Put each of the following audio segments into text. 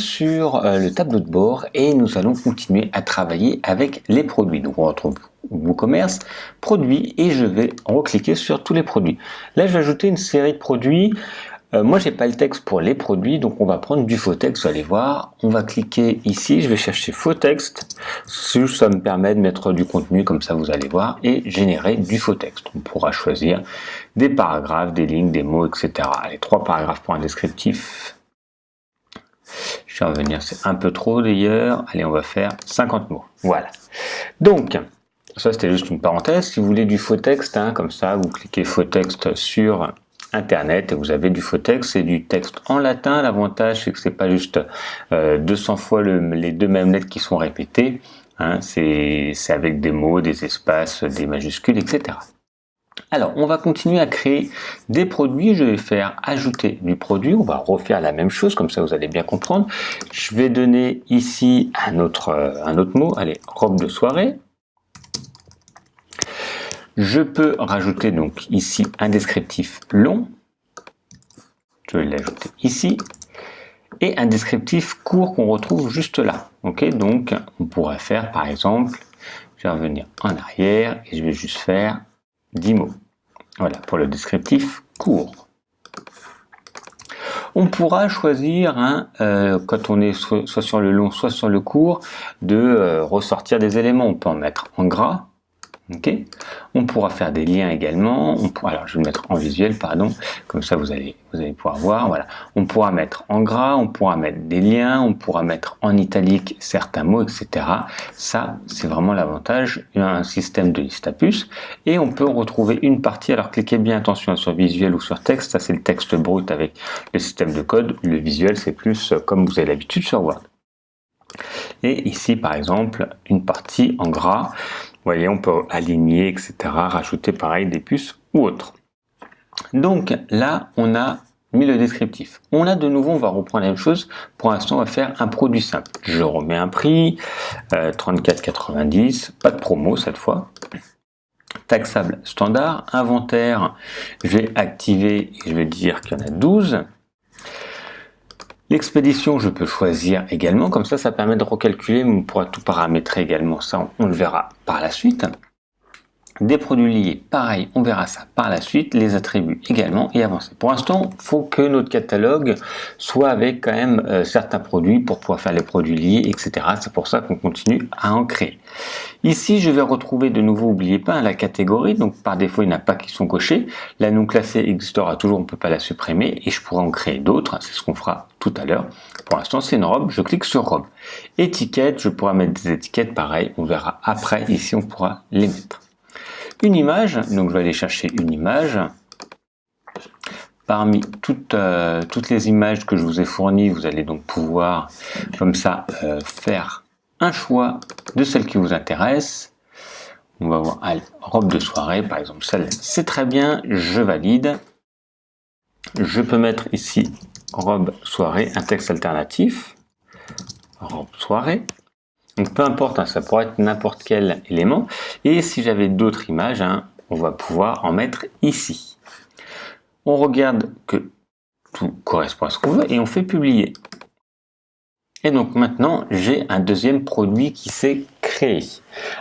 sur le tableau de bord et nous allons continuer à travailler avec les produits. Donc on retrouve WooCommerce, produits et je vais recliquer sur tous les produits. Là je vais ajouter une série de produits. Moi j'ai pas le texte pour les produits, donc on va prendre du faux texte, vous allez voir. On va cliquer ici, je vais chercher faux texte. Ça me permet de mettre du contenu comme ça, vous allez voir, et générer du faux texte. On pourra choisir des paragraphes, des lignes, des mots, etc. Allez, 3 paragraphes pour un descriptif. Je vais revenir, c'est un peu trop d'ailleurs. Allez, on va faire 50 mots. Voilà. Donc, ça c'était juste une parenthèse. Si vous voulez du faux texte, comme ça, vous cliquez faux texte sur Internet et vous avez du faux texte. C'est du texte en latin. L'avantage, c'est que c'est pas juste 200 fois les deux mêmes lettres qui sont répétées. C'est avec des mots, des espaces, des majuscules, etc. Alors, on va continuer à créer des produits. Je vais faire ajouter du produit. On va refaire la même chose, comme ça vous allez bien comprendre. Je vais donner ici un autre mot. Allez, robe de soirée. Je peux rajouter donc ici un descriptif long. Je vais l'ajouter ici. Et un descriptif court qu'on retrouve juste là. Ok, donc on pourrait faire par exemple, je vais revenir en arrière et je vais juste faire 10 mots. Voilà, pour le descriptif court. On pourra choisir, quand on est soit sur le long, soit sur le court, de ressortir des éléments. On peut en mettre en gras. Okay. On pourra faire des liens également. Alors, je vais le mettre en visuel, pardon. Comme ça, vous allez pouvoir voir. Voilà. On pourra mettre en gras, on pourra mettre des liens, on pourra mettre en italique certains mots, etc. Ça, c'est vraiment l'avantage d'un système de liste à puces. Et on peut retrouver une partie. Alors, cliquez bien attention sur visuel ou sur texte. Ça, c'est le texte brut avec le système de code. Le visuel, c'est plus comme vous avez l'habitude sur Word. Et ici, par exemple, une partie en gras. Vous voyez, on peut aligner, etc., rajouter pareil des puces ou autres. Donc là, on a mis le descriptif. On a de nouveau, on va reprendre la même chose. Pour l'instant, on va faire un produit simple. Je remets un prix, 34,90, pas de promo cette fois. Taxable standard, inventaire, je vais activer et je vais dire qu'il y en a 12. L'expédition, je peux choisir également, comme ça permet de recalculer, mais on pourra tout paramétrer également, ça on le verra par la suite. Des produits liés, pareil, on verra ça par la suite, les attributs également et avancer. Pour l'instant, il faut que notre catalogue soit avec quand même certains produits pour pouvoir faire les produits liés, etc. C'est pour ça qu'on continue à en créer. Ici, je vais retrouver de nouveau, n'oubliez pas, la catégorie. Donc, par défaut, il n'y en a pas qui sont cochés. La non classée existera toujours, on ne peut pas la supprimer et je pourrais en créer d'autres. C'est ce qu'on fera tout à l'heure. Pour l'instant, c'est une robe. Je clique sur robe. Étiquette, je pourrais mettre des étiquettes. Pareil, on verra après. Ici, on pourra les mettre. Une image. Donc, je vais aller chercher une image. Parmi toutes les images que je vous ai fournies, vous allez donc pouvoir, comme ça, faire un choix de celle qui vous intéresse. On va voir, allez, robe de soirée, par exemple, celle, c'est très bien, je valide. Je peux mettre ici, robe soirée, un texte alternatif, robe soirée. Donc peu importe, ça pourrait être n'importe quel élément. Et si j'avais d'autres images, on va pouvoir en mettre ici. On regarde que tout correspond à ce qu'on veut et on fait publier. Et donc maintenant, j'ai un deuxième produit qui s'est créé.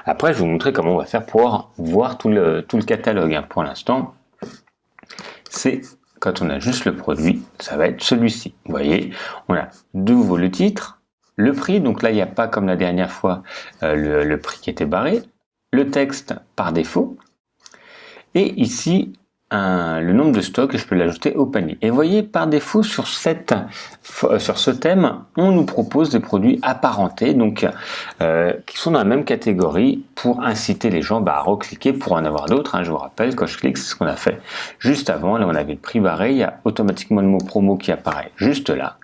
Après, je vais vous montrer comment on va faire pour voir tout le catalogue. Pour l'instant, c'est quand on a juste le produit, ça va être celui-ci. Vous voyez, on a de nouveau le titre, le prix. Donc là, il n'y a pas comme la dernière fois le prix qui était barré. Le texte par défaut. Et ici, le nombre de stocks, je peux l'ajouter au panier. Et vous voyez, par défaut, sur ce thème, on nous propose des produits apparentés, donc qui sont dans la même catégorie, pour inciter les gens à recliquer pour en avoir d'autres. Je vous rappelle, quand je clique, c'est ce qu'on a fait juste avant. Là, on avait le prix barré, il y a automatiquement le mot promo qui apparaît juste là.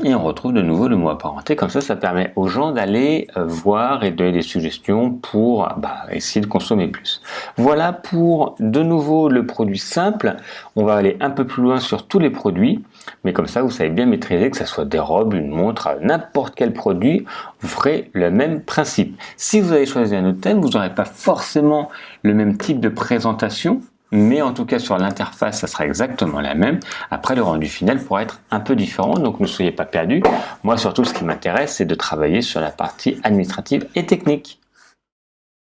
Et on retrouve de nouveau le mot apparenté. Comme ça permet aux gens d'aller voir et donner des suggestions pour essayer de consommer plus. Voilà pour de nouveau le produit simple. On va aller un peu plus loin sur tous les produits. Mais comme ça, vous savez bien maîtriser, que ce soit des robes, une montre, n'importe quel produit, vous ferez le même principe. Si vous avez choisi un autre thème, vous n'aurez pas forcément le même type de présentation. mais en tout cas sur l'interface, ça sera exactement la même. Après, le rendu final pourra être un peu différent, donc ne soyez pas perdus. Moi, surtout, ce qui m'intéresse, c'est de travailler sur la partie administrative et technique.